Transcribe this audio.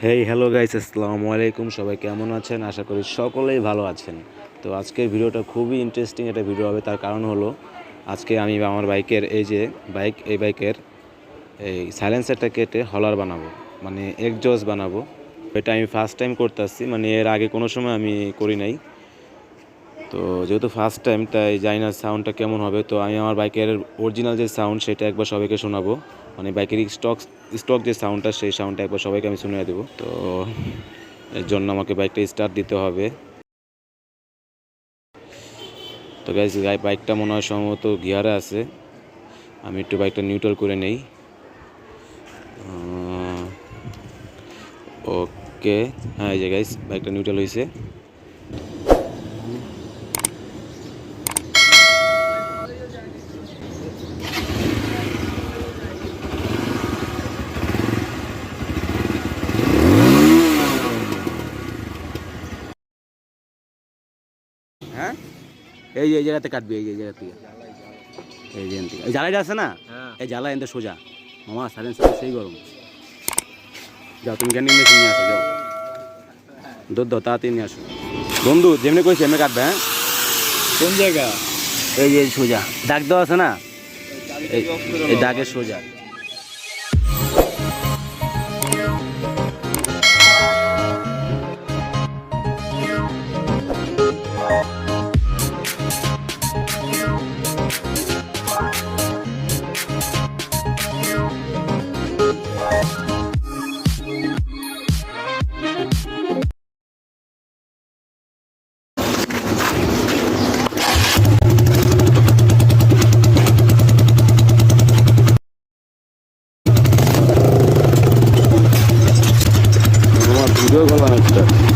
Hey hello guys, আসসালামু আলাইকুম। সবাই কেমন আছেন? আশা করি সকলেই ভালো আছেন। তো আজকের ভিডিওটা খুবই ইন্টারেস্টিং একটা ভিডিও হবে। তার কারণ হলো আজকে আমি আমার বাইকের এই বাইকের এই সাইলেন্সারটা কেটে হলার বানাবো, মানে এক্সজস্ট বানাবো। এটা আমি ফার্স্ট টাইম করতেছি, মানে এর আগে কোনো সময় আমি করি নাই। তো যেহেতু ফার্স্ট টাইম, তাই জানি না সাউন্ডটা কেমন হবে। তো আমি আমার বাইকের অরিজিনাল যে সাউন্ড সেটা একবার সবাইকে শোনাবো, মানে বাইকের স্টক যে সাউন্ডটা, সেই সাউন্ডটা একবার সবাইকে আমি শুনিয়ে দেবো। তো এর জন্য আমাকে বাইকটা স্টার্ট দিতে হবে। তো গাইস, বাইকটা মনে হয় সম্ভবত গিয়ারে আছে। আমি একটু বাইকটা নিউট্রাল করে নেই। ওকে, হ্যাঁ এই যে গাইস, বাইকটা নিউট্রাল হয়েছে। হ্যাঁ, এই জায়গাতে কাটবি, এই জায়গা থেকে, এই যে থেকে এই জ্বালাইটা আছে না, এই জ্বালা এনতে সোজা। মামা সাইলেন্সার সেই গরম। যাও তুমি গ্যান্ডিং মেশিন নিয়ে আসো, যাও দুধ তাড়াতাড়ি নিয়ে আসো। বন্ধু যেমনি কইছি এমনি কাটবে। হ্যাঁ, কোন জায়গা? এই যে সোজা দাগ দেওয়া আছে না, এই দাগের সোজা। ভিডিও করলাম একটা।